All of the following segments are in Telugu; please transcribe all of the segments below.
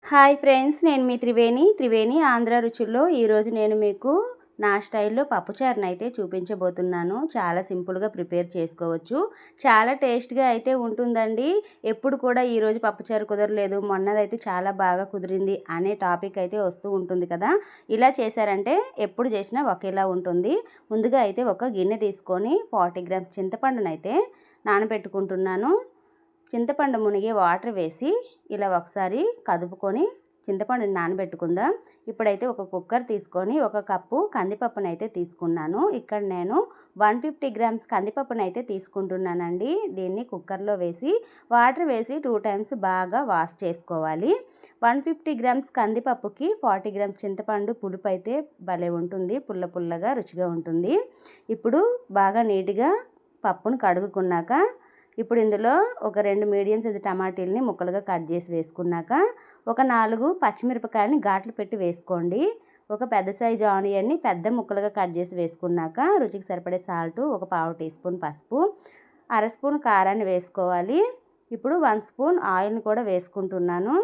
హాయ్ ఫ్రెండ్స్, నేను మీ త్రివేణి ఆంధ్ర రుచుల్లో ఈరోజు నేను మీకు నా స్టైల్లో పప్పుచారుని అయితే చూపించబోతున్నాను. చాలా సింపుల్గా ప్రిపేర్ చేసుకోవచ్చు. చాలా టేస్ట్గా అయితే ఉంటుందండి. ఎప్పుడు కూడా ఈరోజు పప్పుచారు కుదరలేదు, మొన్నదైతే చాలా బాగా కుదిరింది అనే టాపిక్ అయితే వస్తూ ఉంటుంది కదా. ఇలా చేశారంటే ఎప్పుడు చేసినా ఒకేలా ఉంటుంది. ముందుగా అయితే ఒక గిన్నె తీసుకొని 40 గ్రామ్స్ చింతపండునైతే నానబెట్టుకుంటున్నాను. చింతపండు మునిగే వాటర్ వేసి ఇలా ఒకసారి కదుపుకొని చింతపండుని నానబెట్టుకుందాం. ఇప్పుడైతే ఒక కుక్కర్ తీసుకొని 1 కప్పు కందిపప్పునైతే తీసుకున్నాను. ఇక్కడ నేను 150 గ్రామ్స్ కందిపప్పునైతే తీసుకుంటున్నానండి. దీన్ని కుక్కర్లో వేసి వాటర్ వేసి 2 టైమ్స్ బాగా వాష్ చేసుకోవాలి. 150 గ్రామ్స్ కందిపప్పుకి 40 గ్రామ్స్ చింతపండు పులుపు అయితే భలే ఉంటుంది. పుల్ల పుల్లగా రుచిగా ఉంటుంది. ఇప్పుడు బాగా నీట్గా పప్పును కడుగుకున్నాక ఇప్పుడు ఇందులో ఒక 2 మీడియం సైజు టమాటీలని ముక్కలుగా కట్ చేసి వేసుకున్నాక ఒక 4 పచ్చిమిరపకాయలని ఘాట్లు పెట్టి వేసుకోండి. ఒక పెద్ద సైజు ఆనియన్ని పెద్ద ముక్కలుగా కట్ చేసి వేసుకున్నాక రుచికి సరిపడే సాల్ట్, ఒక పావు టీ స్పూన్ పసుపు, అర స్పూన్ కారాన్ని వేసుకోవాలి. ఇప్పుడు 1 స్పూన్ ఆయిల్ని కూడా వేసుకుంటున్నాను.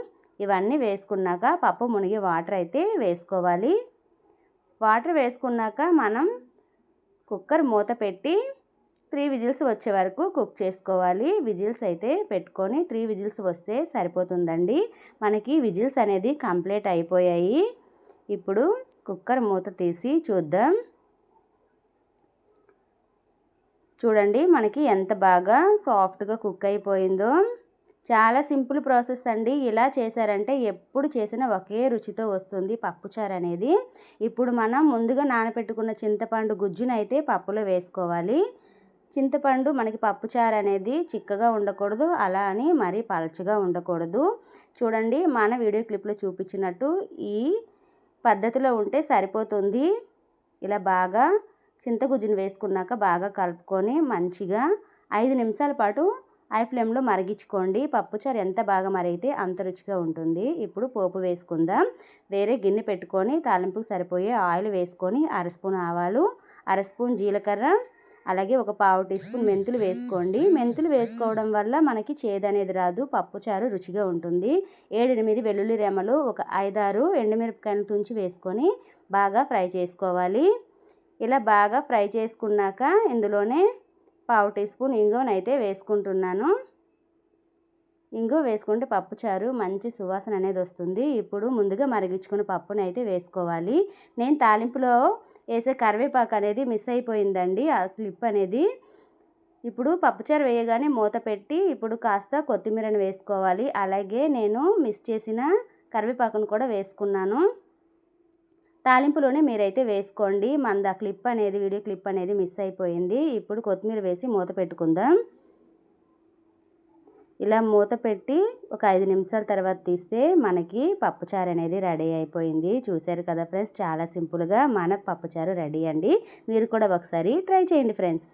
ఇవన్నీ వేసుకున్నాక పప్పు మునిగి వాటర్ అయితే వేసుకోవాలి. వాటర్ వేసుకున్నాక మనం కుక్కర్ మూత పెట్టి 3 విజిల్స్ వచ్చే వరకు కుక్ చేసుకోవాలి. విజిల్స్ అయితే పెట్టుకొని 3 విజిల్స్ వస్తే సరిపోతుందండి. మనకి విజిల్స్ అనేది కంప్లీట్ అయిపోయాయి. ఇప్పుడు కుక్కర్ మూత తీసి చూద్దాం. చూడండి మనకి ఎంత బాగా సాఫ్ట్గా కుక్ అయిపోయిందో. చాలా సింపుల్ ప్రాసెస్ అండి. ఇలా చేశారంటే ఎప్పుడు చేసినా ఒకే రుచితో వస్తుంది పప్పుచారు అనేది. ఇప్పుడు మనం ముందుగా నానబెట్టుకున్న చింతపండు గుజ్జునైతే పప్పులో వేసుకోవాలి. చింతపండు మనకి పప్పుచారు అనేది చిక్కగా ఉండకూడదు, అలా అని మరీ పలచగా ఉండకూడదు. చూడండి మన వీడియో క్లిప్లో చూపించినట్టు ఈ పద్ధతిలో ఉంటే సరిపోతుంది. ఇలా బాగా చింతగుజ్జును వేసుకున్నాక బాగా కలుపుకొని మంచిగా 5 నిమిషాల పాటు హై ఫ్లేమ్లో మరిగించుకోండి. పప్పుచారు ఎంత బాగా మరిగితే అంత రుచిగా ఉంటుంది. ఇప్పుడు పోపు వేసుకుందాం. వేరే గిన్నె పెట్టుకొని తాలింపుకు సరిపోయే ఆయిల్ వేసుకొని అర స్పూన్ ఆవాలు, అర స్పూన్ జీలకర్ర, అలాగే ఒక పావు టీ స్పూన్ మెంతులు వేసుకోండి. మెంతులు వేసుకోవడం వల్ల మనకి చేదు అనేది రాదు, పప్పుచారు రుచిగా ఉంటుంది. 7-8 వెల్లుల్లి రెమ్మలు, ఒక 5-6 ఎండుమిరపకాయలు తుంచి వేసుకొని బాగా ఫ్రై చేసుకోవాలి. ఇలా బాగా ఫ్రై చేసుకున్నాక ఇందులోనే పావు టీ స్పూన్ ఇంగువనైతే వేసుకుంటున్నాను. ఇంగువ వేసుకుంటే పప్పుచారు మంచి సువాసన అనేది వస్తుంది. ఇప్పుడు ముందుగా మరిగించుకున్న పప్పునైతే వేసుకోవాలి. నేను తాలింపులో వేసే కరివేపాకు అనేది మిస్ అయిపోయిందండి, ఆ క్లిప్ అనేది. ఇప్పుడు పప్పుచారు వేయగానే మూత పెట్టి ఇప్పుడు కాస్త కొత్తిమీరను వేసుకోవాలి. అలాగే నేను మిస్ చేసిన కరివేపాకును కూడా వేసుకున్నాను. తాలింపులోనే మీరైతే వేసుకోండి. మనది ఆ క్లిప్ అనేది వీడియో క్లిప్ అనేది మిస్ అయిపోయింది. ఇప్పుడు కొత్తిమీర వేసి మూత పెట్టుకుందాం. ఇలా మూత పెట్టి ఒక 5 నిమిషాల తర్వాత తీస్తే మనకి పప్పుచారు అనేది రెడీ అయిపోయింది. చూశారు కదా ఫ్రెండ్స్, చాలా సింపుల్గా మన పప్పుచారు రెడీ అండి. మీరు కూడా ఒకసారి ట్రై చేయండి ఫ్రెండ్స్.